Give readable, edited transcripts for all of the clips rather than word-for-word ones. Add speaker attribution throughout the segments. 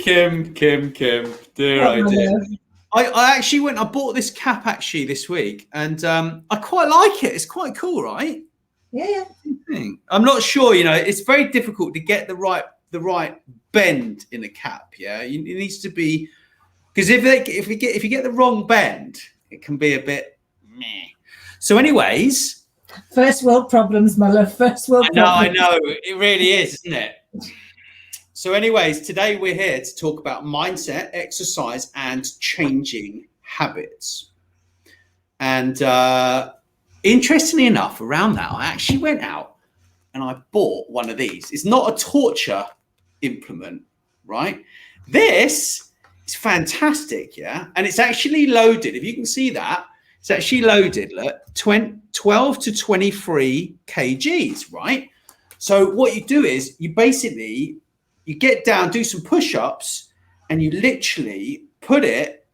Speaker 1: Kim, dear idea. I actually I bought this cap actually this week, and I quite like it. It's quite cool, right?
Speaker 2: Yeah.
Speaker 1: I'm not sure, it's very difficult to get the right bend in a cap. Yeah, it needs to be, because if you get the wrong bend, it can be a bit meh. So, anyways,
Speaker 2: first world problems, my love. First world problems.
Speaker 1: I know, it really is, isn't it? So, anyways, today we're here to talk about mindset, exercise, and changing habits. And interestingly enough, around that, I actually went out and I bought one of these. It's not a torture implement, right? This is fantastic, yeah? And it's actually loaded. If you can see that, it's actually loaded, look, 12 to 23 kgs, right? So what you do is you get down, do some push-ups, and you literally put it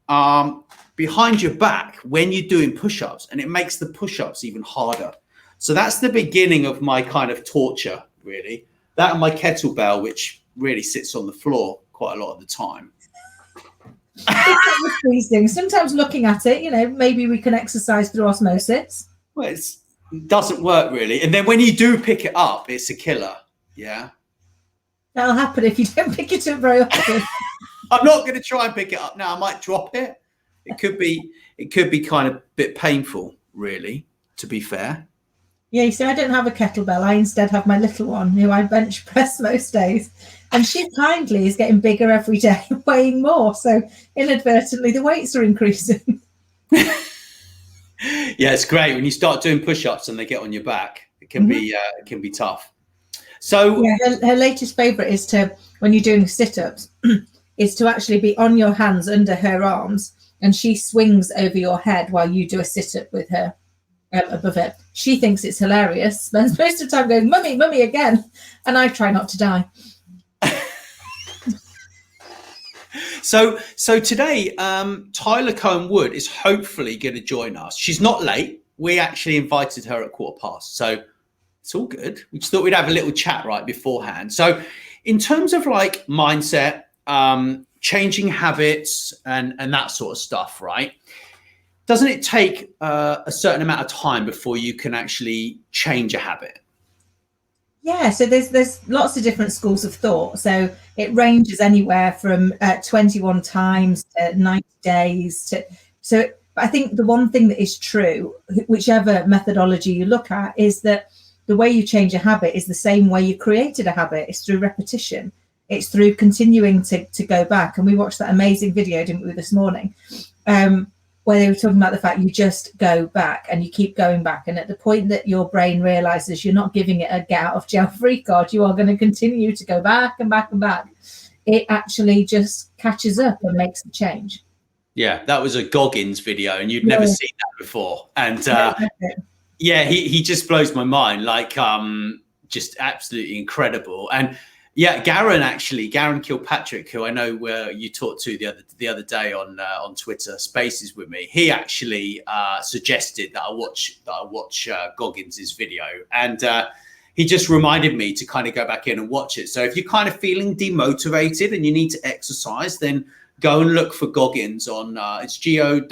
Speaker 1: behind your back when you're doing push-ups, and it makes the push-ups even harder. So that's the beginning of my kind of torture, really. That and my kettlebell, which really sits on the floor quite a lot of the time.
Speaker 2: These things. Sometimes looking at it, maybe we can exercise through osmosis.
Speaker 1: Well, it doesn't work really. And then when you do pick it up, it's a killer. Yeah.
Speaker 2: That'll happen if you don't pick it up very often.
Speaker 1: I'm not going to try and pick it up now. I might drop it. It could be kind of a bit painful, really, to be fair.
Speaker 2: Yeah, you see, I don't have a kettlebell. I instead have my little one, who I bench press most days. And she kindly is getting bigger every day, weighing more. So inadvertently, the weights are increasing.
Speaker 1: Yeah, it's great when you start doing push-ups and they get on your back. It can be tough. So
Speaker 2: yeah, her latest favorite is when you're doing sit-ups, is to actually be on your hands under her arms, and she swings over your head while you do a sit-up with her above it. She thinks it's hilarious, spends most of the time going, "Mummy, mummy," again, and I try not to die.
Speaker 1: So today, Tyler Cohen-Wood is hopefully going to join us. She's not late. We actually invited her at 15:15, so it's all good. We just thought we'd have a little chat right beforehand. So in terms of like mindset, changing habits and that sort of stuff, right? Doesn't it take a certain amount of time before you can actually change a habit?
Speaker 2: Yeah, so there's lots of different schools of thought. So it ranges anywhere from 21 times to 90 days. So I think the one thing that is true, whichever methodology you look at, is that the way you change a habit is the same way you created a habit. It's through repetition. It's through continuing to go back. And we watched that amazing video, didn't we, this morning, where they were talking about the fact you just go back and you keep going back. And at the point that your brain realizes you're not giving it a get out of jail free card, you are going to continue to go back and back and back. It actually just catches up and makes a change.
Speaker 1: Yeah, that was a Goggins video, and you'd never seen that before. And yeah, he just blows my mind, like just absolutely incredible. And yeah, Garen Kilpatrick, who I know you talked to the other day on Twitter Spaces with me, he actually suggested that I watch Goggins's video, and he just reminded me to kind of go back in and watch it. So if you're kind of feeling demotivated and you need to exercise, then go and look for Goggins on it's Goggins,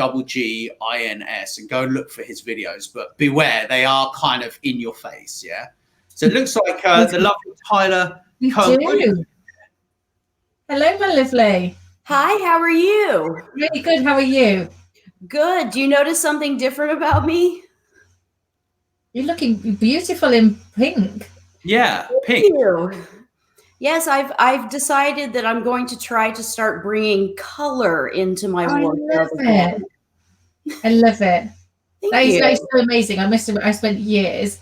Speaker 1: and go and look for his videos. But beware, they are kind of in your face. Yeah. So it looks like the lovely Tyler.
Speaker 2: Hello, my lovely.
Speaker 3: Hi, how are you?
Speaker 2: Really good. How are you?
Speaker 3: Good. Do you notice something different about me?
Speaker 2: You're looking beautiful in pink.
Speaker 1: Yeah, pink.
Speaker 3: Thank you. Yes, I've decided that I'm going to try to start bringing color into my wardrobe.
Speaker 2: I love it. That is so amazing. I spent years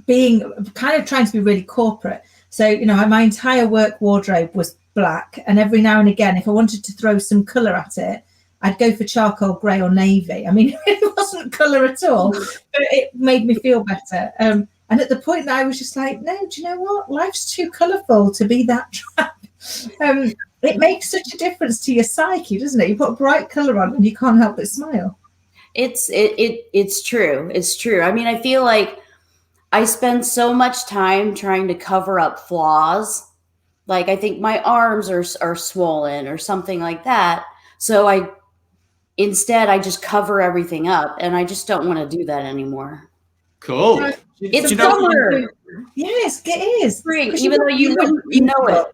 Speaker 2: being kind of trying to be really corporate. So, my entire work wardrobe was black. And every now and again, if I wanted to throw some color at it, I'd go for charcoal gray or navy. I mean, it wasn't color at all, but it made me feel better. And at the point that I was just like, no, do you know what? Life's too colorful to be that trap. It makes such a difference to your psyche, doesn't it? You put a bright color on and you can't help but smile.
Speaker 3: It's true. It's true. I mean, I feel like I spend so much time trying to cover up flaws Like I think my arms are swollen or something like that. So instead I just cover everything up, and I just don't want to do that anymore.
Speaker 1: Cool.
Speaker 3: It's
Speaker 1: you know what
Speaker 3: summer.
Speaker 2: Yes, it is.
Speaker 3: Spring, even though you wouldn't know it.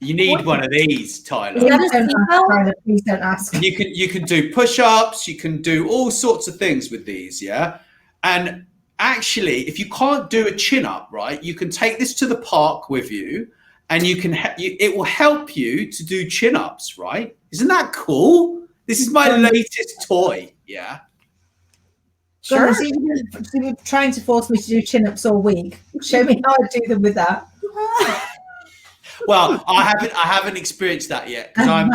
Speaker 1: You need one of these, Tyler.
Speaker 3: Is that a seatbelt?
Speaker 2: Tyler, please don't ask.
Speaker 1: You can do push-ups, you can do all sorts of things with these, yeah? And actually, if you can't do a chin-up, right, you can take this to the park with you, and it will help you to do chin-ups, right? Isn't that cool? This is my latest toy, yeah?
Speaker 2: Sure. So you're trying to force me to do chin-ups all week. Show me how I do them with that.
Speaker 1: Well, I haven't experienced that yet, because I'm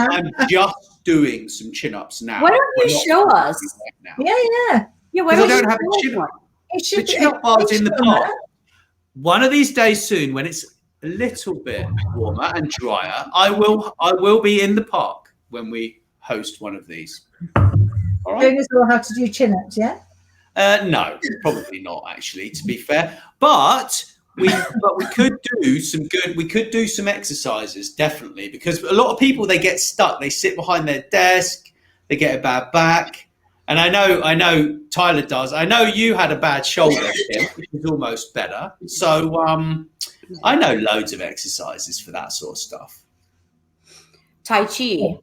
Speaker 1: just doing some chin-ups now.
Speaker 3: Why don't you show us?
Speaker 1: Right now.
Speaker 3: Yeah. Why
Speaker 1: I
Speaker 3: don't
Speaker 1: don't have a chin-up. The chin-up bar's in the park. One of these days soon, when it's a little bit warmer and drier, I will be in the park when we host one of these. All right.
Speaker 2: Showing us all how to do chin-ups, yeah?
Speaker 1: No, probably not, actually, to be fair. But we could do some exercises, definitely, because a lot of people, they get stuck. They sit behind their desk, they get a bad back. And I know Tyler does. I know you had a bad shoulder, Kim, which is almost better. So I know loads of exercises for that sort of stuff.
Speaker 3: Tai Chi.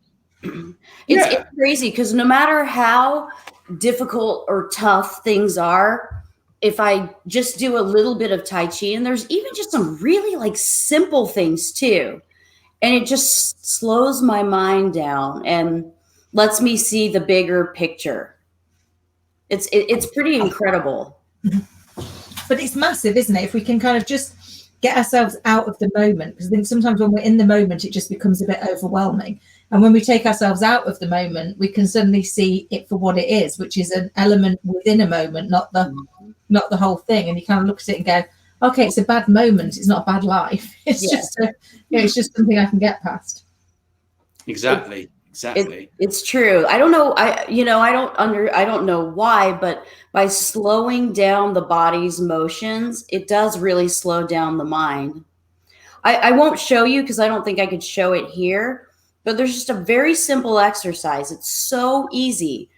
Speaker 3: It's crazy, because no matter how difficult or tough things are, if I just do a little bit of Tai Chi, and there's even just some really like simple things too, and it just slows my mind down and lets me see the bigger picture. It's pretty incredible.
Speaker 2: But it's massive, isn't it? If we can kind of just get ourselves out of the moment, because I think sometimes when we're in the moment, it just becomes a bit overwhelming. And when we take ourselves out of the moment, we can suddenly see it for what it is, which is an element within a moment, not the whole thing. And you kind of look at it and go, okay, it's a bad moment. It's not a bad life. It's just it's just something I can get past.
Speaker 1: Exactly.
Speaker 3: It's true. I don't know. I don't know why, but by slowing down the body's motions, it does really slow down the mind. I won't show you because I don't think I could show it here, but there's just a very simple exercise. It's so easy.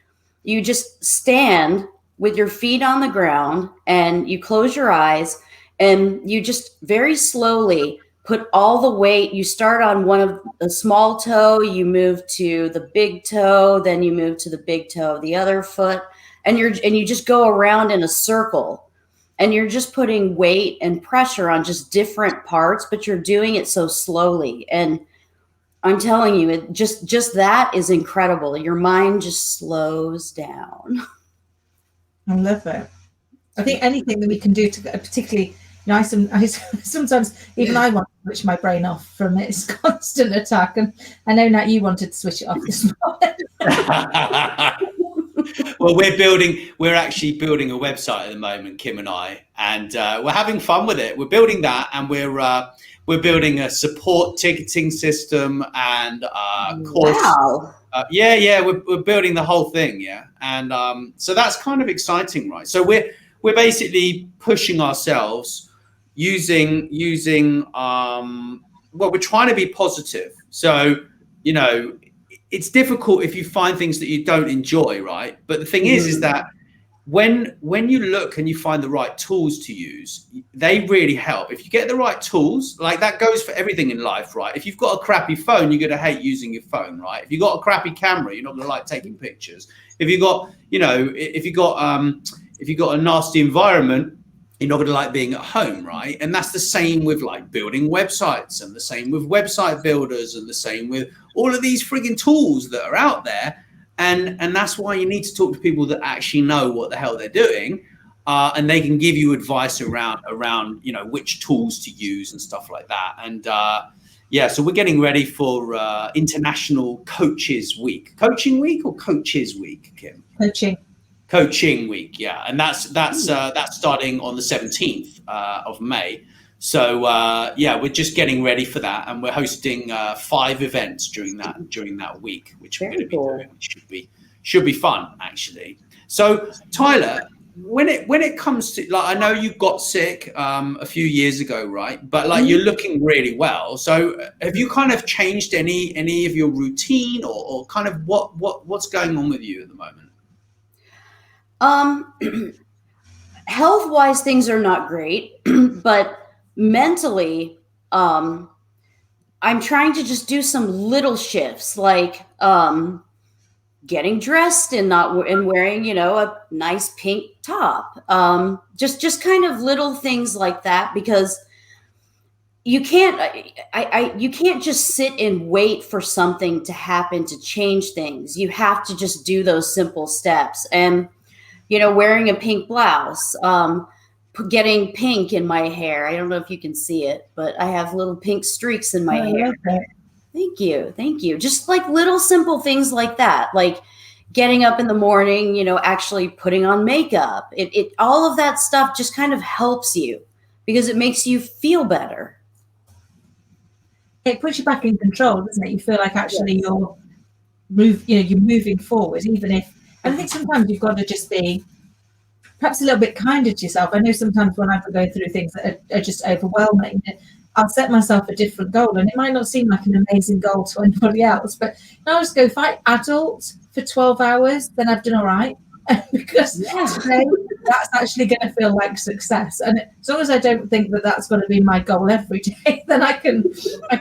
Speaker 3: You just stand with your feet on the ground and you close your eyes, and you just very slowly put all the weight. You start on one of the small toe, you move to the big toe, then you move to the big toe of the other foot, and you just go around in a circle, and you're just putting weight and pressure on just different parts, but you're doing it so slowly. And I'm telling you, it just that is incredible. Your mind just slows down.
Speaker 2: I love it. I think anything that we can do to particularly, I sometimes even I want to switch my brain off from its constant attack, and I know Nat, you wanted to switch it off this morning.
Speaker 1: Well, we're actually building a website at the moment, Kim and I, and we're having fun with it. We're building that, and we're building a support ticketing system and course.
Speaker 3: Wow.
Speaker 1: We're building the whole thing, and so that's kind of exciting, right? So we're basically pushing ourselves using we're trying to be positive. So it's difficult if you find things that you don't enjoy, right? But the thing is that when you look and you find the right tools to use, they really help. If you get the right tools, like that goes for everything in life, right? If you've got a crappy phone, you're going to hate using your phone, right? If you've got a crappy camera, you're not going to like taking pictures. If you got a nasty environment, you're not going to like being at home, right? And that's the same with like building websites, and the same with website builders, and the same with all of these frigging tools that are out there. And that's why you need to talk to people that actually know what the hell they're doing, and they can give you advice around which tools to use and stuff like that. And so we're getting ready for International Coaches Week. Coaching Week or Coaches Week, Kim? Coaching Week, yeah, and that's starting on the 17th of May. So we're just getting ready for that, and we're hosting 5 events during that week, which we're going to be doing, which should be fun, actually. So Tyler, when it comes to, like, I know you got sick a few years ago, right? But like you're looking really well. So have you kind of changed any of your routine, or kind of what's going on with you at the moment?
Speaker 3: Health-wise, things are not great, but mentally, I'm trying to just do some little shifts, like getting dressed and wearing, a nice pink top. Just kind of little things like that, because you can't you can't just sit and wait for something to happen to change things. You have to just do those simple steps. And wearing a pink blouse, getting pink in my hair. I don't know if you can see it, but I have little pink streaks in my hair. Thank you. Thank you. Just like little simple things like that, like getting up in the morning, actually putting on makeup. It all of that stuff just kind of helps you because it makes you feel better.
Speaker 2: It puts you back in control, doesn't it? You feel like actually you're moving forward, even if, and I think sometimes you've got to just be perhaps a little bit kinder to yourself. I know sometimes when I'm going through things that are just overwhelming, I'll set myself a different goal, and it might not seem like an amazing goal to anybody else, but I'll just go, if I adult for 12 hours, then I've done all right. Because today, that's actually going to feel like success. And as long as I don't think that that's going to be my goal every day, then I can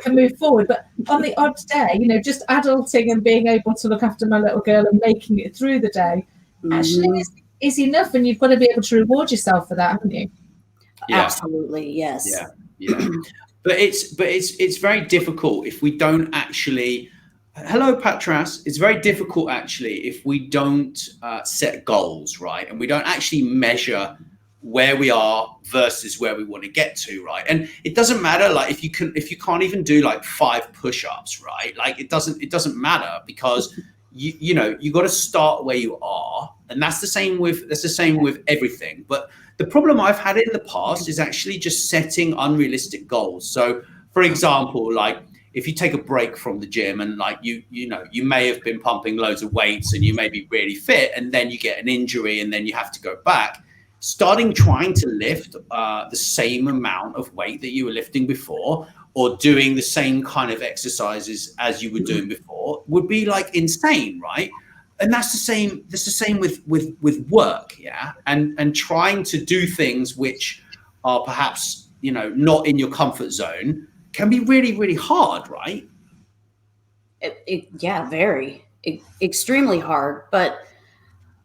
Speaker 2: move forward. But on the odd day, just adulting and being able to look after my little girl and making it through the day actually is enough. And you've got to be able to reward yourself for that, haven't you?
Speaker 3: Yeah. Absolutely, yes.
Speaker 1: Yeah. But it's very difficult if we don't actually. Hello, Patras. It's very difficult actually if we don't set goals, right? And we don't actually measure where we are versus where we want to get to, right? And it doesn't matter, like if you can't even do like 5 push-ups, right? Like it doesn't matter, because you got to start where you are, and that's the same with everything. But the problem I've had in the past is actually just setting unrealistic goals. So, for example, like, if you take a break from the gym and like you may have been pumping loads of weights and you may be really fit, and then you get an injury and then you have to go back, trying to lift the same amount of weight that you were lifting before, or doing the same kind of exercises as you were doing before, would be like insane, right? And that's the same with work, yeah. And trying to do things which are perhaps not in your comfort zone can be really, really hard, right?
Speaker 3: Very extremely hard. But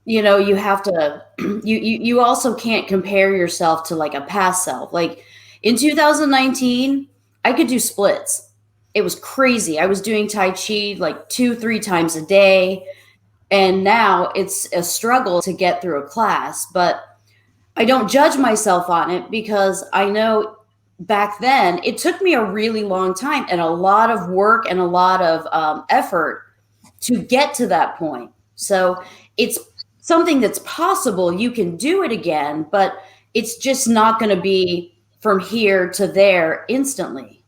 Speaker 3: you have to. You also can't compare yourself to like a past self. Like in 2019, I could do splits. It was crazy. I was doing Tai Chi like 2-3 times a day, and now it's a struggle to get through a class. But I don't judge myself on it, because I know back then it took me a really long time and a lot of work and a lot of effort to get to that point. So it's something that's possible. You can do it again, but it's just not going to be from here to there instantly.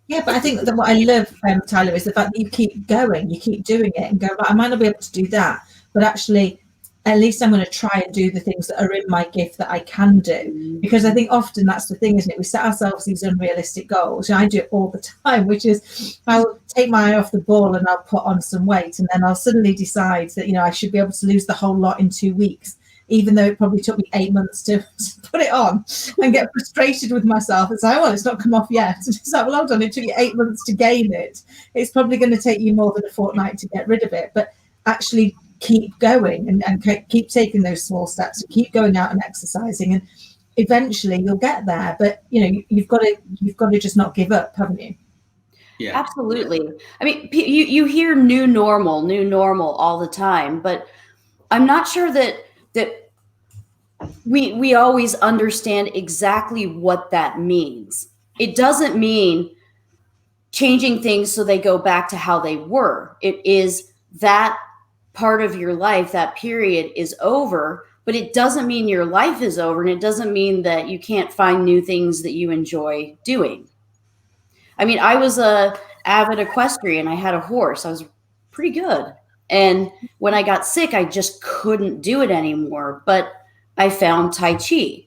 Speaker 2: Yeah, but I think that what I love, Tyler, is the fact that you keep going, you keep doing it and go, I might not be able to do that, but actually at least I'm going to try and do the things that are in my gift that I can do. Because I think often that's the thing, isn't it? We set ourselves these unrealistic goals. I do it all the time, which is I'll take my eye off the ball and I'll put on some weight, and then I'll suddenly decide that, I should be able to lose the whole lot in 2 weeks, even though it probably took me 8 months to put it on, and get frustrated with myself and say, well, it's not come off yet. And it's like, well, hold on, it took you 8 months to gain it. It's probably going to take you more than a fortnight to get rid of it. But actually keep going and keep taking those small steps and keep going out and exercising, and eventually you'll get there. But you've got to just not give up, haven't you?
Speaker 3: Yeah, absolutely. I mean, you hear new normal all the time, but I'm not sure that we always understand exactly what that means. It doesn't mean changing things so they go back to how they were. It is that part of your life, that period is over, but it doesn't mean your life is over, and it doesn't mean that you can't find new things that you enjoy doing. I mean, I was a avid equestrian. I had a horse. I was pretty good. And when I got sick, I just couldn't do it anymore. But I found Tai Chi.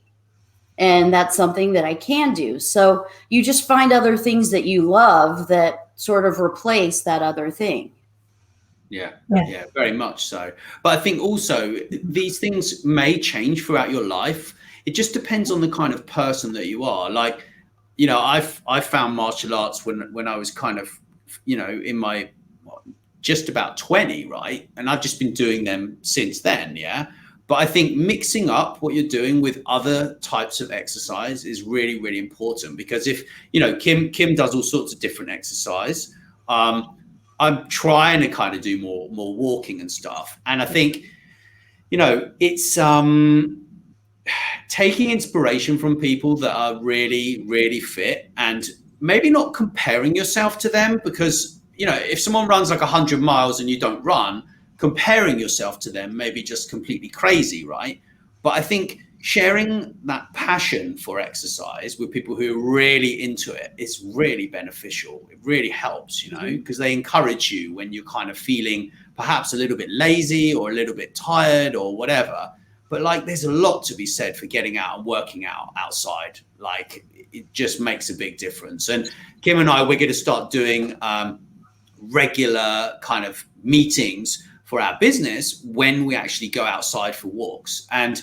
Speaker 3: And that's something that I can do. So you just find other things that you love that sort of replace that other thing.
Speaker 1: Yeah, very much so. But I think also these things may change throughout your life. It just depends on the kind of person that you are. Like, you know, I found martial arts when I was kind of, you know, in my just about 20, right? And I've just been doing them since then, yeah. But I think mixing up what you're doing with other types of exercise is really, really important, because if, you know, Kim does all sorts of different exercise. I'm trying to kind of do more walking and stuff. And I think, you know, it's taking inspiration from people that are really, really fit, and maybe not comparing yourself to them, because, you know, if someone runs like 100 miles and you don't run, comparing yourself to them may be just completely crazy, right? But I think sharing that passion for exercise with people who are really into it is really beneficial. It really helps, you know, because they encourage you when you're kind of feeling perhaps a little bit lazy or a little bit tired or whatever. But like, there's a lot to be said for getting out and working out outside. Like, it just makes a big difference. And Kim and I, we're going to start doing regular kind of meetings for our business when we actually go outside for walks. And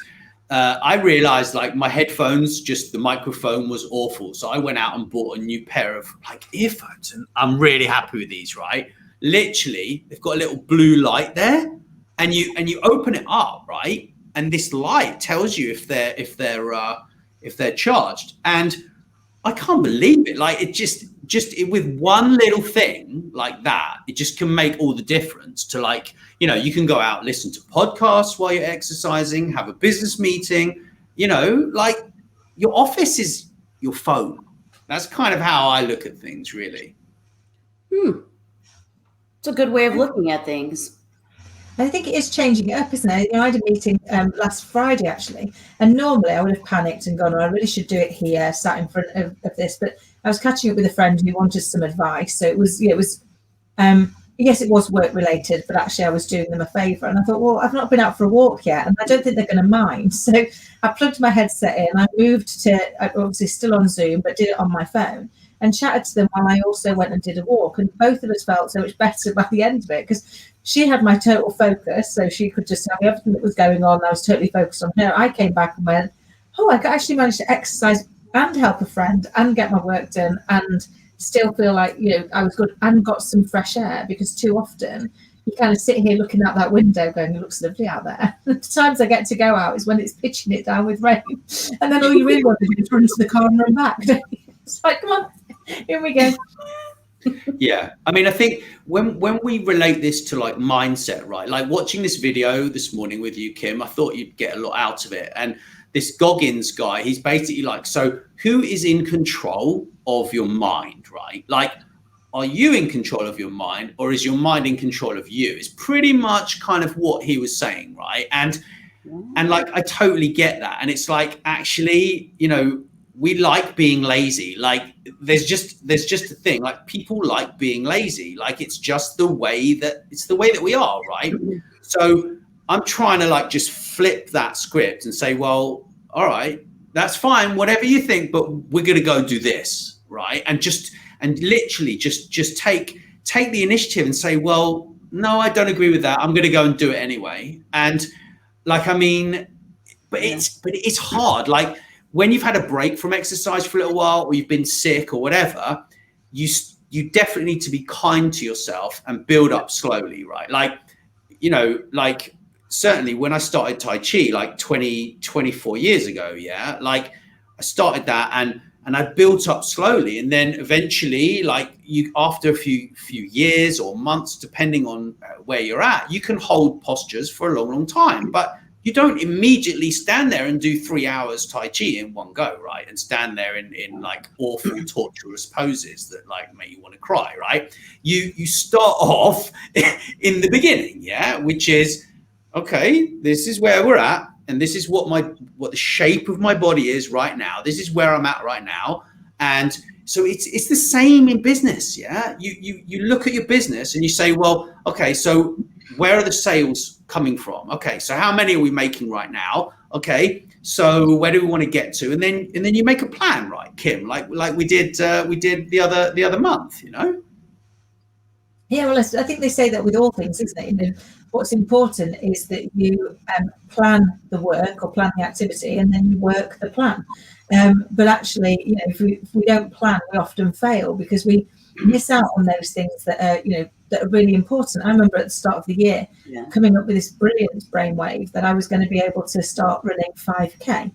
Speaker 1: I realized, like, my headphones, just the microphone was awful. So I went out and bought a new pair of like earphones, and I'm really happy with these, right? Literally, they've got a little blue light there, and you open it up, right? And this light tells you if they're charged. And I can't believe it. Like, it with one little thing like that, it just can make all the difference to, like, you know, you can go out, listen to podcasts while you're exercising, have a business meeting, you know, like, your office is your phone. That's kind of how I look at things, really.
Speaker 3: It's a good way of looking at things.
Speaker 2: I think it is changing it up, isn't it? You know, I had a meeting last Friday, actually, and normally I would have panicked and gone, oh, I really should do it here, sat in front of this. But I was catching up with a friend who wanted some advice. So it was yes, it was work related, but actually I was doing them a favour. And I thought, well, I've not been out for a walk yet, and I don't think they're going to mind. So I plugged my headset in. I moved to, obviously still on Zoom, but did it on my phone and chatted to them while I also went and did a walk. And both of us felt so much better by the end of it, because she had my total focus, so she could just tell me everything that was going on. I was totally focused on her. I came back and went, oh, I actually managed to exercise and help a friend and get my work done and still feel like, you know, I was good and got some fresh air, because too often you kind of sit here looking out that window going, it looks lovely out there. The times I get to go out is when it's pitching it down with rain. And then all you really want to do is run to the car and run back. It's like, come on, here we go.
Speaker 1: Yeah, I mean, I think when we relate this to like mindset, right? Like watching this video this morning with you, Kim, I thought you'd get a lot out of it. And this Goggins guy, he's basically like, so who is in control of your mind, right? Like, are you in control of your mind, or is your mind in control of you? It's pretty much kind of what he was saying, right? And like, I totally get that. And it's like, actually, you know, we like being lazy. Like, there's just a thing, like, people like being lazy. Like, it's just the way that we are, right? So I'm trying to like just flip that script and say, well, all right, that's fine, whatever you think, but we're going to go do this, right? And literally just take the initiative and say, well, no, I don't agree with that. I'm going to go and do it anyway. And like, I mean, but it's hard. Like, when you've had a break from exercise for a little while, or you've been sick or whatever, you definitely need to be kind to yourself and build up slowly, right? Like, you know, like, certainly when I started Tai Chi like 24 years ago, yeah, like, I started that and I built up slowly. And then eventually, like, you, after a few years or months, depending on where you're at, you can hold postures for a long, long time. But you don't immediately stand there and do 3 hours Tai Chi in one go, right? And stand there in like awful, torturous poses that like make you want to cry, right? You start off in the beginning, yeah, which is, okay, this is where we're at, and this is what the shape of my body is right now. This is where I'm at right now. And so it's the same in business, yeah? You look at your business and you say, well, okay, so where are the sales coming from? Okay, so how many are we making right now? okay, so where do we want to get to? And then you make a plan, right, Kim? Like we did the other month,
Speaker 2: Yeah, well, I think they say that with all things, isn't it? You know, what's important is that you plan the work or plan the activity, and then you work the plan. But actually, you know, if we don't plan, we often fail because we miss out on those things that are, you know, that are really important. I remember at the start of the year coming up with this brilliant brainwave that I was going to be able to start running 5K.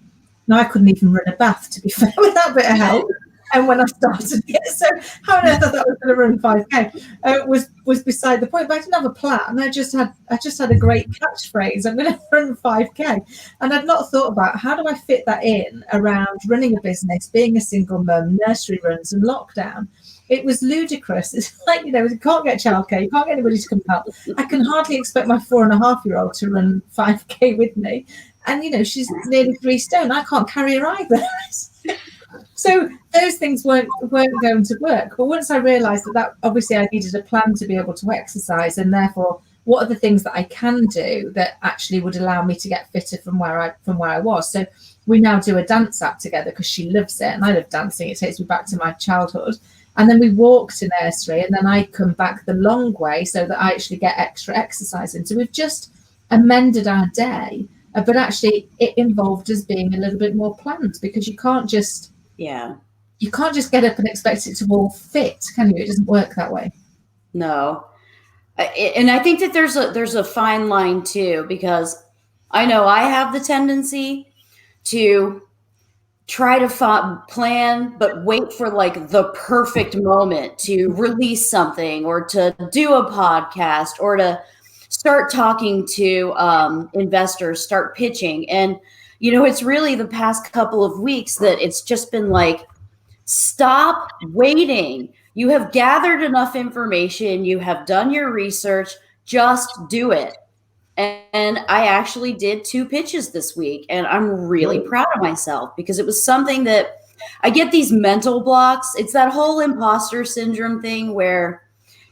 Speaker 2: Now I couldn't even run a bath, to be fair, without a bit of help. And when I started, so how on earth I thought I was going to run 5K was beside the point. But I didn't have a plan. I just had a great catchphrase. I'm going to run 5K, and I'd not thought about how do I fit that in around running a business, being a single mum, nursery runs, and lockdown. It was ludicrous. It's like, you know, you can't get childcare, you can't get anybody to come help. I can hardly expect my 4.5-year-old to run 5K with me, and you know she's nearly 3 stone. I can't carry her either. So those things weren't going to work. But once I realised that obviously I needed a plan to be able to exercise, and therefore what are the things that I can do that actually would allow me to get fitter from where I was. So we now do a dance app together because she loves it and I love dancing. It takes me back to my childhood. And then we walk to nursery, and then I come back the long way so that I actually get extra exercise in. So we've just amended our day, but actually it involved us being a little bit more planned, because you can't just get up and expect it to all fit, can you? It doesn't work that way.
Speaker 3: No. And I think that there's a fine line too, because I know I have the tendency to try to plan, but wait for like the perfect moment to release something or to do a podcast or to start talking to investors, start pitching. And, you know, it's really the past couple of weeks that it's just been like, stop waiting. You have gathered enough information. You have done your research. Just do it. And I actually did 2 pitches this week, and I'm really proud of myself because it was something that I get these mental blocks. It's that whole imposter syndrome thing where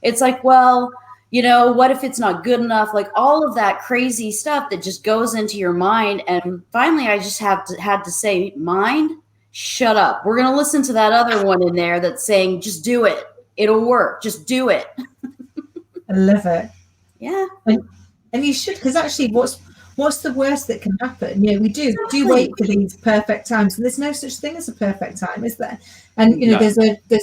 Speaker 3: it's like, well, you know, what if it's not good enough? Like all of that crazy stuff that just goes into your mind. And finally, I just had to say, mind, shut up. We're going to listen to that other one in there that's saying, just do it. It'll work. Just do it.
Speaker 2: I love it.
Speaker 3: Yeah.
Speaker 2: And you should, because actually what's the worst that can happen? You know, we do wait for these perfect times, and there's no such thing as a perfect time, is there? And you know, there's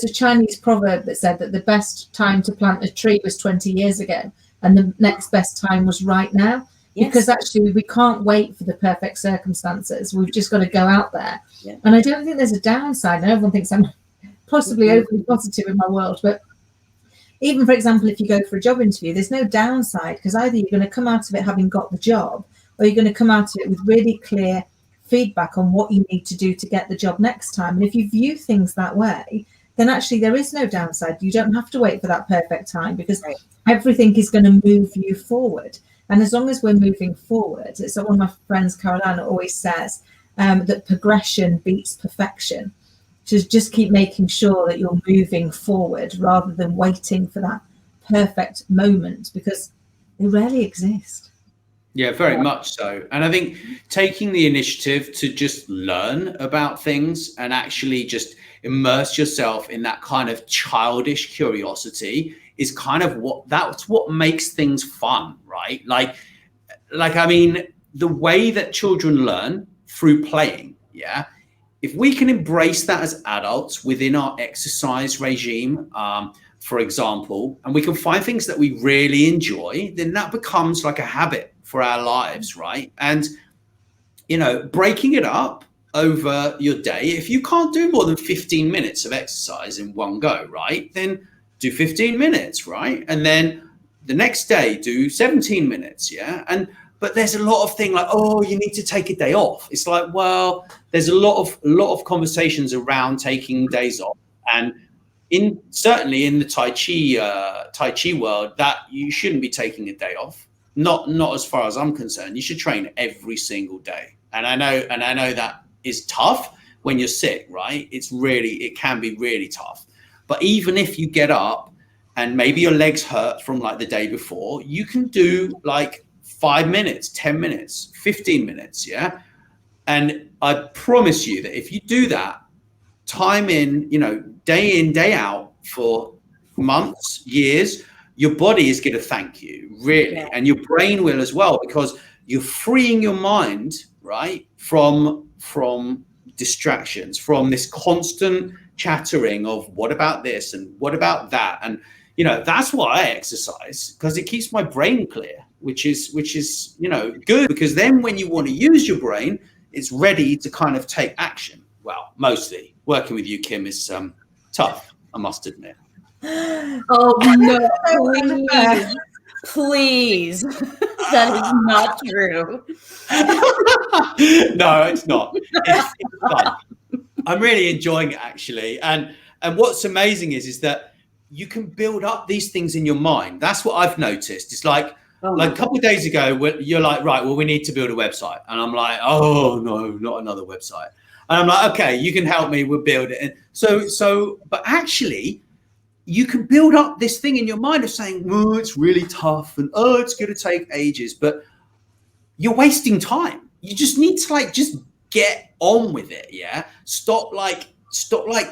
Speaker 2: a Chinese proverb that said that the best time to plant a tree was 20 years ago, and the next best time was right now. Yes. Because actually we can't wait for the perfect circumstances. We've just got to go out there. Yeah. And I don't think there's a downside. And everyone thinks I'm possibly overly positive in my world, but even, for example, if you go for a job interview, there's no downside, because either you're going to come out of it having got the job, or you're going to come out of it with really clear feedback on what you need to do to get the job next time. And if you view things that way, then actually there is no downside. You don't have to wait for that perfect time, because everything is going to move you forward. And as long as we're moving forward, it's like one of my friends, Carolina, always says that progression beats perfection. To just keep making sure that you're moving forward rather than waiting for that perfect moment, because they rarely exist.
Speaker 1: Yeah, very much so. And I think taking the initiative to just learn about things and actually just immerse yourself in that kind of childish curiosity is kind of that's what makes things fun, right? Like I mean, the way that children learn through playing, if we can embrace that as adults within our exercise regime, for example, and we can find things that we really enjoy, then that becomes like a habit for our lives, right? And, you know, breaking it up over your day, if you can't do more than 15 minutes of exercise in one go, right, then do 15 minutes, right? And then the next day, do 17 minutes, But there's a lot of thing like, oh, you need to take a day off. It's like, well, there's a lot of conversations around taking days off, and certainly in the Tai Chi world, that you shouldn't be taking a day off. Not as far as I'm concerned. You should train every single day. And I know that is tough when you're sick, right? It can be really tough. But even if you get up and maybe your legs hurt from like the day before, you can do like 5 minutes, 10 minutes, 15 minutes, And I promise you that if you do that time in, day in, day out for months, years, your body is going to thank you, really.
Speaker 3: Yeah.
Speaker 1: And your brain will as well, because you're freeing your mind, right, from distractions, from this constant chattering of what about this and what about that. And that's why I exercise, because it keeps my brain clear, which is good, because then when you want to use your brain, it's ready to kind of take action. Well, mostly working with you, Kim, is tough, I must admit.
Speaker 3: Oh no, please. That is not true.
Speaker 1: No, it's not. It's fun. I'm really enjoying it, actually. And what's amazing is that you can build up these things in your mind. That's what I've noticed. It's like a couple of days ago, you're like, right, well, we need to build a website. And I'm like, oh, no, not another website. And I'm like, okay, you can help me, we'll build it. And but actually, you can build up this thing in your mind of saying, oh, it's really tough, and oh, it's going to take ages, but you're wasting time. You just need to just get on with it. Yeah. Stop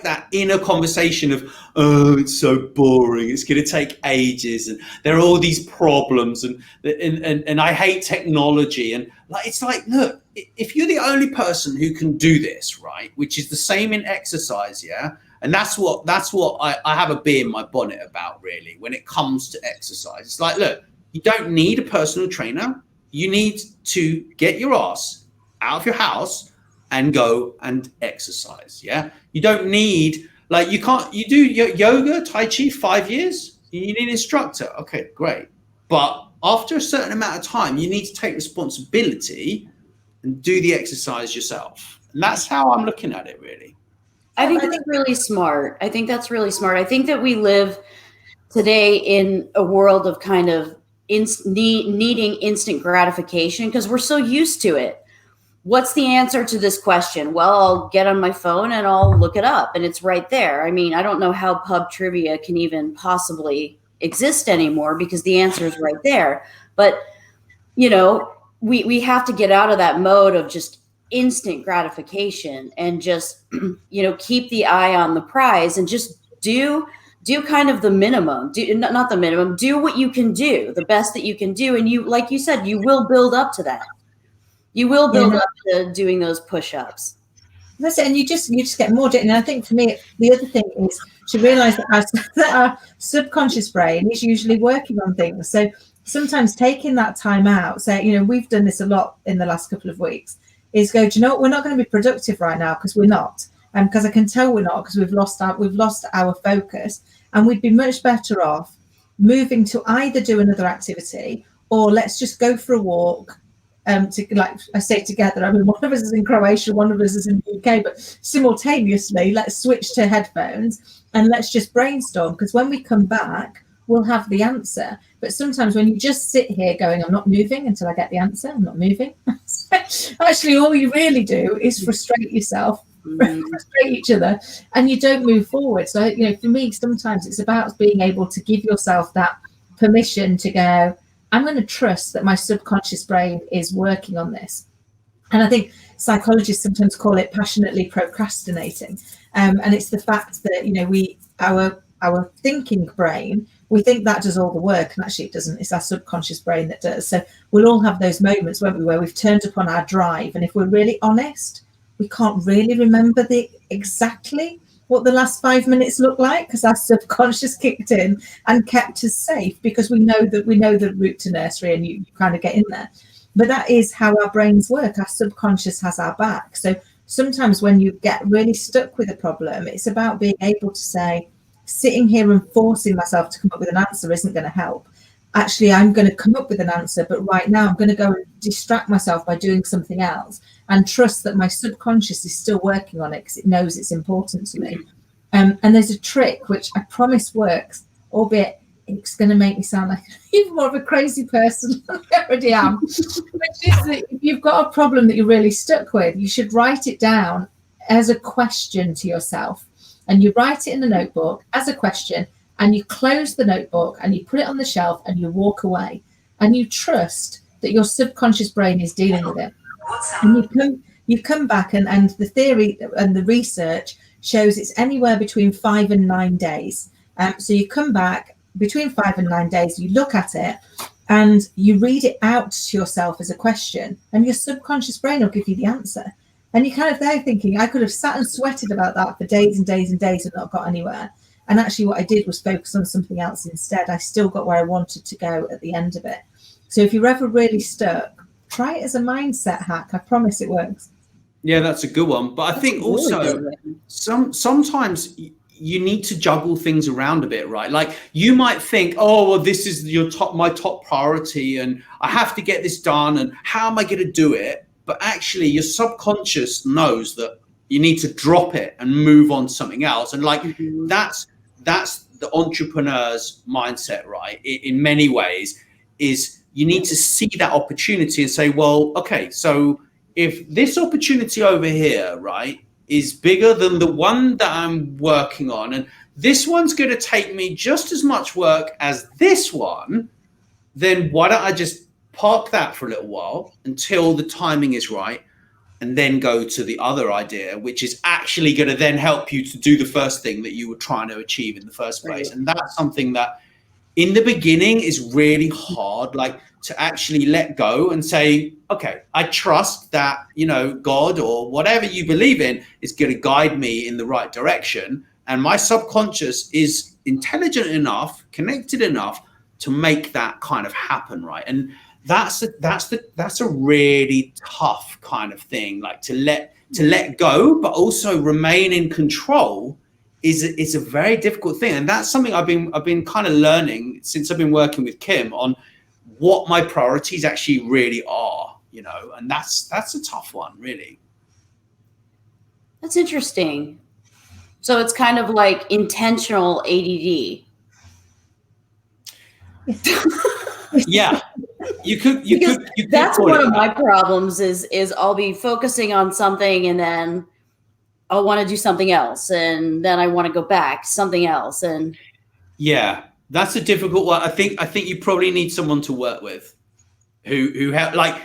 Speaker 1: that inner conversation of, oh, it's so boring, it's going to take ages, and there are all these problems, and I hate technology. And it's like, look, if you're the only person who can do this, right, which is the same in exercise, yeah, and that's what I have a bee in my bonnet about, really, when it comes to exercise. It's like, look, you don't need a personal trainer. You need to get your ass out of your house and go and exercise. Yeah. You don't need, you do yoga, Tai Chi, 5 years. You need an instructor. Okay, great. But after a certain amount of time, you need to take responsibility and do the exercise yourself. And that's how I'm looking at it, really.
Speaker 3: I think that's really smart. I think that's really smart. I think that we live today in a world of kind of needing instant gratification because we're so used to it. What's the answer to this question? Well, I'll get on my phone and I'll look it up, and it's right there. I mean, I don't know how pub trivia can even possibly exist anymore because the answer is right there. But, we have to get out of that mode of just instant gratification and just, keep the eye on the prize and just do kind of the minimum, not the minimum, do what you can do, the best that you can do. And you, like you said, you will build up to that. You will build up to doing those push-ups.
Speaker 2: That's it, and you just get more. And I think for me, the other thing is to realize that our subconscious brain is usually working on things. So sometimes taking that time out, we've done this a lot in the last couple of weeks, is go, do you know what, we're not going to be productive right now because we're not. Because I can tell we're not, because we've lost our focus, and we'd be much better off moving to either do another activity or let's just go for a walk. To, like I say, together. I mean, one of us is in Croatia, one of us is in the UK, but simultaneously, let's switch to headphones and let's just brainstorm. Because when we come back, we'll have the answer. But sometimes when you just sit here going, I'm not moving until I get the answer, I'm not moving. Actually, all you really do is frustrate yourself, frustrate each other, and you don't move forward. So, for me, sometimes it's about being able to give yourself that permission to go, I'm going to trust that my subconscious brain is working on this. And I think psychologists sometimes call it passionately procrastinating. And it's the fact that, our thinking brain, we think that does all the work, and actually it doesn't. It's our subconscious brain that does. So we'll all have those moments, won't we, where we've turned upon our drive. And if we're really honest, we can't really remember exactly what the last 5 minutes look like, because our subconscious kicked in and kept us safe, because we know the route to nursery, and you kind of get in there. But that is how our brains work. Our subconscious has our back. So sometimes when you get really stuck with a problem, it's about being able to say, sitting here and forcing myself to come up with an answer isn't going to help. Actually, I'm going to come up with an answer, but right now I'm going to go and distract myself by doing something else and trust that my subconscious is still working on it because it knows it's important to me. And there's a trick which I promise works, albeit it's going to make me sound like even more of a crazy person than I already am, which is that if you've got a problem that you're really stuck with, you should write it down as a question to yourself. And you write it in a notebook as a question, and you close the notebook and you put it on the shelf and you walk away, and you trust that your subconscious brain is dealing with it. And you come back and the theory and the research shows it's anywhere between 5 and 9 days. So you come back between 5 and 9 days, you look at it and you read it out to yourself as a question, and your subconscious brain will give you the answer. And you're kind of there thinking, I could have sat and sweated about that for days and days and days and not got anywhere. And actually what I did was focus on something else instead. I still got where I wanted to go at the end of it. So if you're ever really stuck, try it as a mindset hack. I promise it works.
Speaker 1: Yeah, that's a good one. But I think also sometimes you need to juggle things around a bit, right? Like you might think, oh, well, this is my top priority and I have to get this done. And how am I going to do it? But actually your subconscious knows that you need to drop it and move on to something else. And like, that's the entrepreneur's mindset, right? In many ways is you need to see that opportunity and say, well, okay, so if this opportunity over here, right, is bigger than the one that I'm working on, and this one's going to take me just as much work as this one, then why don't I just park that for a little while until the timing is right, and then go to the other idea, which is actually going to then help you to do the first thing that you were trying to achieve in the first place. Right. And that's something that in the beginning is really hard, like to actually let go and say, okay, I trust that, God or whatever you believe in is going to guide me in the right direction. And my subconscious is intelligent enough, connected enough to make that kind of happen. Right. And that's a really tough kind of thing, like to let go, but also remain in control is a very difficult thing. And that's something I've been kind of learning since I've been working with Kim on what my priorities actually really are, and that's a tough one, really.
Speaker 3: That's interesting. So it's kind of like intentional ADD.
Speaker 1: Yeah. You could
Speaker 3: that's one of my problems is I'll be focusing on something and then I'll want to do something else, and then I want to go back to something else. And
Speaker 1: yeah, that's a difficult one. I think you probably need someone to work with who help, like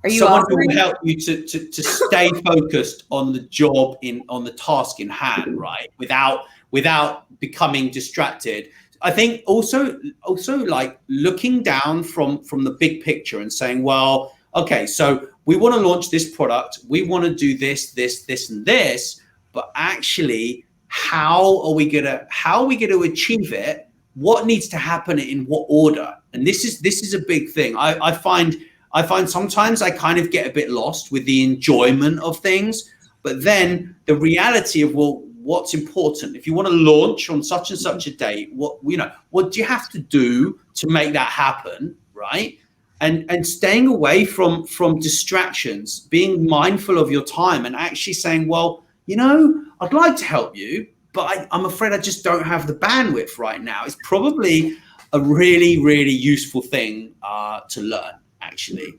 Speaker 1: someone who will help you to stay focused on the job on the task in hand, right? Without becoming distracted. I think also like looking down from the big picture and saying, well, okay, so we want to launch this product, we want to do this, and this, but actually, how are we gonna achieve it? What needs to happen in what order? And this is a big thing. I find sometimes I kind of get a bit lost with the enjoyment of things, but then the reality of, well, what's important? If you want to launch on such and such a date, what do you have to do to make that happen, right? And staying away from distractions, being mindful of your time, and actually saying, well, I'd like to help you, but I'm afraid I just don't have the bandwidth right now. It's probably a really, really useful thing to learn, actually.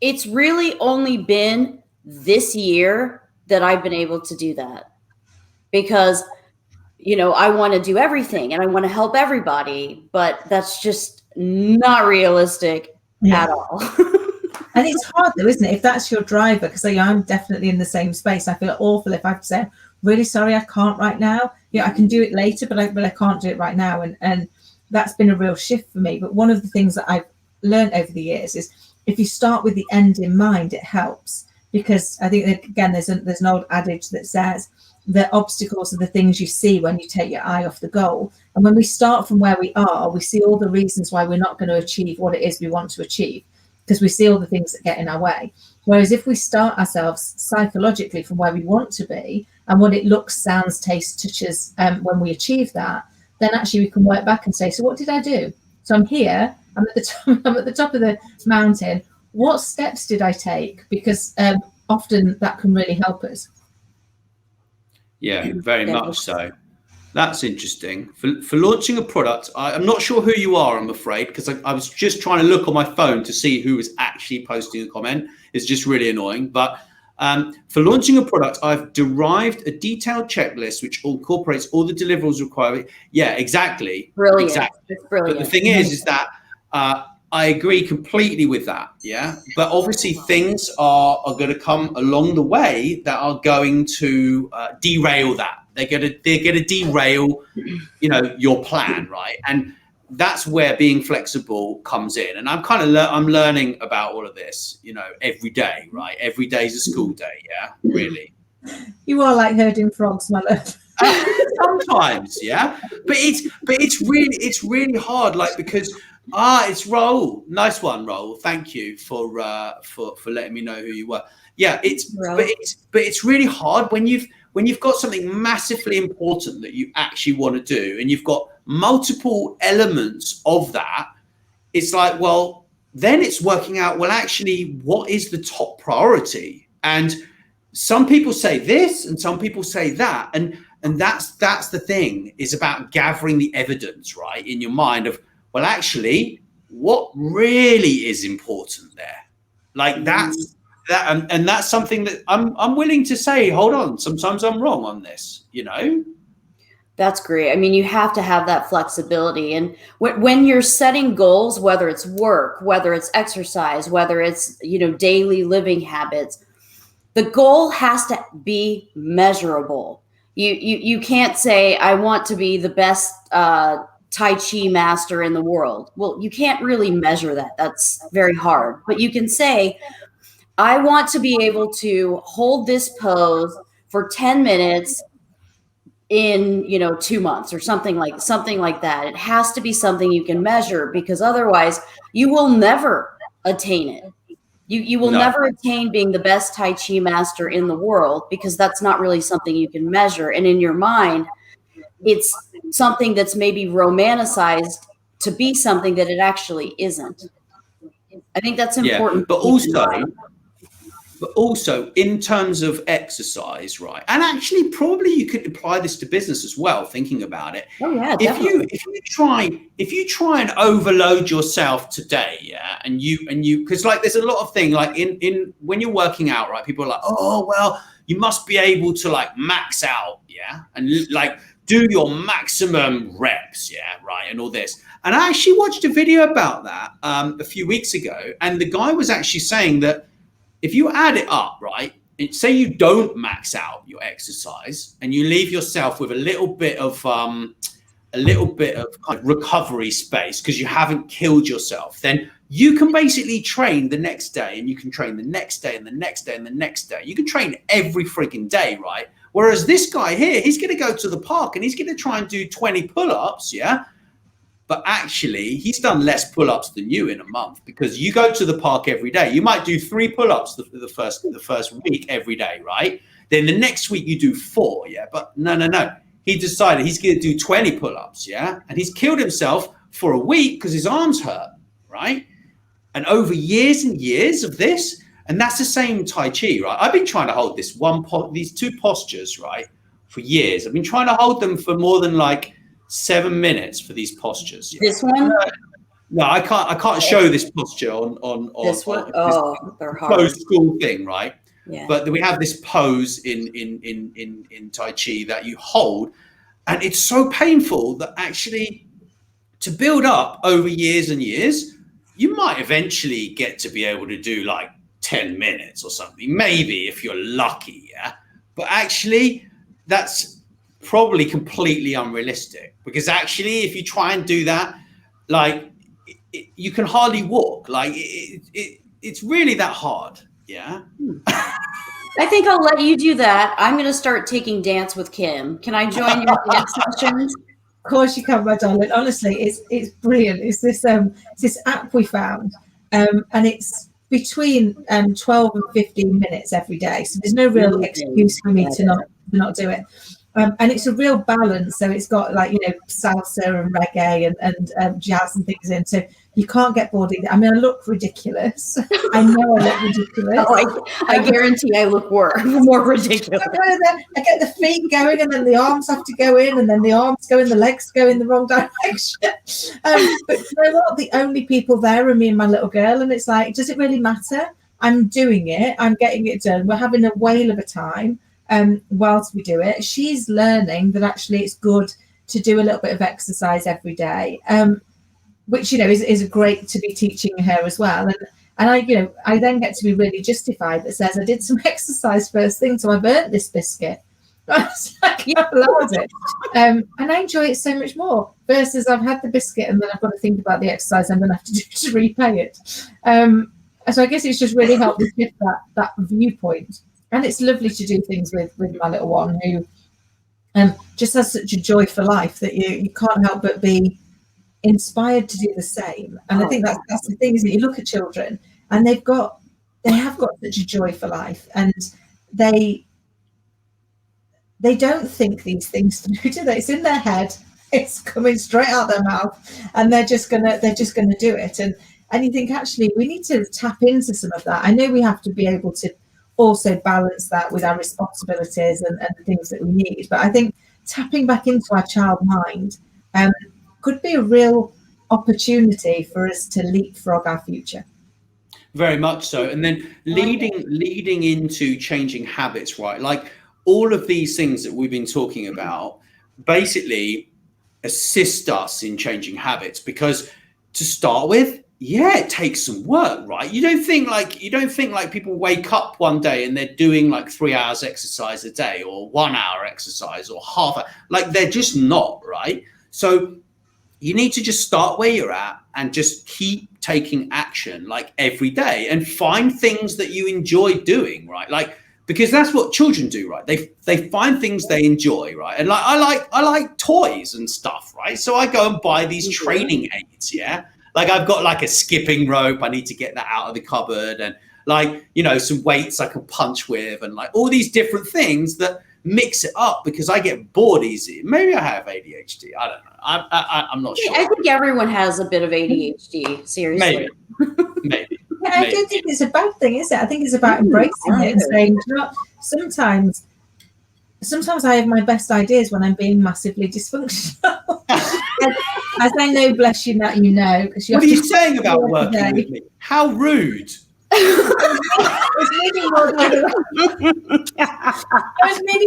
Speaker 3: It's really only been this year that I've been able to do that, because, I want to do everything and I want to help everybody, but that's just not realistic at all.
Speaker 2: And it's hard though, isn't it? If that's your driver, because I'm definitely in the same space. I feel awful if I have to say, really sorry, I can't right now. I can do it later, but I can't do it right now. And that's been a real shift for me. But one of the things that I've learned over the years is if you start with the end in mind, it helps. Because I think that, again, there's an old adage that says the obstacles are the things you see when you take your eye off the goal. And when we start from where we are, we see all the reasons why we're not going to achieve what it is we want to achieve, because we see all the things that get in our way. Whereas if we start ourselves psychologically from where we want to be and what it looks, sounds, tastes, touches when we achieve that, then actually we can work back and say, so what did I do? So I'm here, I'm at the top of the mountain. What steps did I take? Because often that can really help us.
Speaker 1: Yeah, very much so. That's interesting. For launching a product, I'm not sure who you are, I'm afraid, because I was just trying to look on my phone to see who was actually posting a comment. It's just really annoying. But for launching a product, I've derived a detailed checklist which incorporates all the deliverables required. Yeah, exactly.
Speaker 3: Brilliant.
Speaker 1: Exactly.
Speaker 3: It's brilliant.
Speaker 1: But the thing is that I agree completely with that. Yeah. But obviously things are going to come along the way that are going to derail that. They're going to derail, you know, your plan. Right. And that's where being flexible comes in. And I'm kind of, I'm learning about all of this, you know, every day, right? Every day is a school day. Yeah. Really.
Speaker 2: You are like herding frogs, my love.
Speaker 1: Sometimes, yeah, but it's really hard, like, because it's Raul. Nice one, Raul. Thank you for letting me know who you were. Yeah, but it's really hard when you've got something massively important that you actually want to do, and you've got multiple elements of that. It's like, well, then it's working out, well, actually, what is the top priority? And some people say this and some people say that, and that's the thing, is about gathering the evidence, right, in your mind of, well, actually, what really is important there. Like that's and that's something that I'm willing to say, hold on, sometimes I'm wrong on this, you know.
Speaker 3: That's great. I mean, you have to have that flexibility. And when you're setting goals, whether it's work, whether it's exercise, whether it's, you know, daily living habits, the goal has to be measurable. You can't say, I want to be the best Tai Chi master in the world. Well, you can't really measure that. That's very hard. But you can say, I want to be able to hold this pose for 10 minutes in, you know, 2 months or something like that. It has to be something you can measure, because otherwise you will never attain it. You will never attain being the best Tai Chi master in the world, because that's not really something you can measure. And in your mind, it's something that's maybe romanticized to be something that it actually isn't. I think that's important.
Speaker 1: Yeah, but also in terms of exercise, right? And actually, probably you could apply this to business as well, thinking about it.
Speaker 3: Oh yeah, definitely.
Speaker 1: If you try and overload yourself today, yeah, and you because, like, there's a lot of things, like in when you're working out, right? People are like, oh well, you must be able to, like, max out, yeah, and like do your maximum reps, yeah, right, and all this. And I actually watched a video about that a few weeks ago, and the guy was actually saying that if you add it up, right, say you don't max out your exercise and you leave yourself with a little bit of kind of recovery space because you haven't killed yourself, then you can basically train the next day, and you can train the next day and the next day and the next day. You can train every freaking day, right? Whereas this guy here, he's going to go to the park and he's going to try and do 20 pull-ups, yeah? But actually, he's done less pull-ups than you in a month, because you go to the park every day. You might do 3 pull-ups the first week every day, right? Then the next week you do 4, yeah? But no. He decided he's going to do 20 pull-ups, yeah? And he's killed himself for a week because his arms hurt, right? And over years and years of this, and that's the same Tai Chi, right? I've been trying to hold these 2 postures, right, for years. I've been trying to hold them for more than like 7 minutes for these postures. Yeah.
Speaker 3: This one?
Speaker 1: No, I can't show this posture on
Speaker 3: this one. Oh, they're hard.
Speaker 1: Closed school thing, right?
Speaker 3: Yeah.
Speaker 1: But we have this pose in Tai Chi that you hold, and it's so painful that actually, to build up over years and years, you might eventually get to be able to do like 10 minutes or something, maybe, if you're lucky, yeah? But actually, that's probably completely unrealistic, because actually, if you try and do that, like, you can hardly walk. Like, it's really that hard, yeah?
Speaker 3: I think I'll let you do that. I'm going to start taking Dance with Kim. Can I join your dance sessions?
Speaker 2: Of course you can, my darling. Honestly, it's brilliant. It's this app we found, and it's between 12 and 15 minutes every day. So there's no real excuse for me to not do it. And it's a real balance. So it's got, like, you know, salsa and reggae and jazz and things in. So you can't get bored either. I mean, I look ridiculous. I know I look ridiculous.
Speaker 3: Oh, I guarantee I look more ridiculous.
Speaker 2: I get the feet going, and then the arms have to go in, and then the arms go in, the legs go in the wrong direction. But they're not the only people there, are me and my little girl. And it's like, does it really matter? I'm doing it. I'm getting it done. We're having a whale of a time. Whilst we do it, she's learning that actually it's good to do a little bit of exercise every day. which is great to be teaching her as well. And I then get to be really justified that says I did some exercise first thing, so I've earned this biscuit. It's like, I've allowed it, and I enjoy it so much more. Versus I've had the biscuit and then I've got to think about the exercise I'm going to have to do to repay it. So I guess it's just really helped me shift that viewpoint. And it's lovely to do things with my little one, who just has such a joy for life that you can't help but be inspired to do the same. And I think that's the thing, is that you look at children and they have got such a joy for life, and they don't think these things through, do they? It's in their head, it's coming straight out their mouth, and they're just gonna do it. And you think, actually, we need to tap into some of that. I know we have to be able to also balance that with our responsibilities and the things that we need, but I think tapping back into our child mind could be a real opportunity for us to leapfrog our future.
Speaker 1: Very much so. And then leading into changing habits, right? Like all of these things that we've been talking about basically assist us in changing habits, because to start with, it takes some work, right? You don't think like people wake up one day and they're doing like 3 hours exercise a day, or 1 hour exercise, or half hour. Like, they're just not, right? So you need to just start where you're at and just keep taking action, like every day, and find things that you enjoy doing, right? Like, because that's what children do, right? They find things they enjoy, right? And like I like toys and stuff, right? So I go and buy these training aids, yeah. Like, I've got like a skipping rope, I need to get that out of the cupboard, and like, some weights I can punch with, and like all these different things that mix it up, because I get bored easy. Maybe I have ADHD. I don't know. I'm not sure.
Speaker 3: I think everyone has a bit of ADHD. Seriously,
Speaker 1: maybe.
Speaker 2: Yeah, I don't think it's a bad thing, is it? I think it's about embracing it and saying, sometimes I have my best ideas when I'm being massively dysfunctional. As I know, bless you, Nat,
Speaker 1: what are you saying about working with me? How rude.
Speaker 2: I was meaning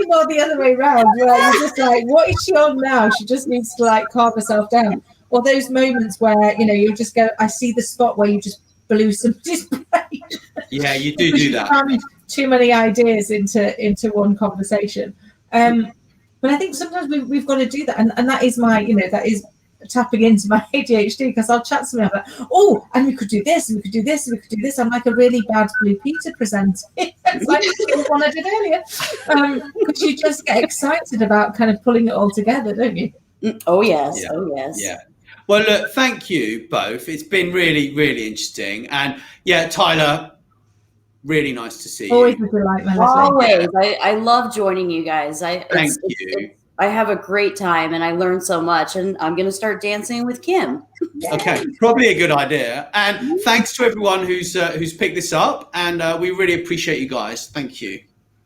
Speaker 2: more the other way around, where you're just like, what is she on now? She just needs to like calm herself down. Or those moments where you just go, I see the spot where you just blew somebody's brain. Yeah,
Speaker 1: you do that.
Speaker 2: Too many ideas into one conversation. But I think sometimes we've got to do that, and that is that is tapping into my ADHD, because I'll chat to somebody like, and we could do this, and we could do this, and we could do this. I'm like a really bad Blue Peter presenter. It's like the one I did earlier. Because you just get excited about kind of pulling it all together, don't you?
Speaker 3: Oh yes, yes.
Speaker 1: Yeah. Well, look, thank you both. It's been really, really interesting, and Tyler, really nice to see you.
Speaker 2: Always a delight, Melanie.
Speaker 3: Always. I love joining you guys.
Speaker 1: Thank you.
Speaker 3: I have a great time, and I learned so much, and I'm going to start dancing with Kim.
Speaker 1: Okay, probably a good idea. And thanks to everyone who's picked this up, and we really appreciate you guys. Thank you.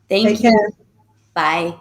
Speaker 3: Thank you. Bye.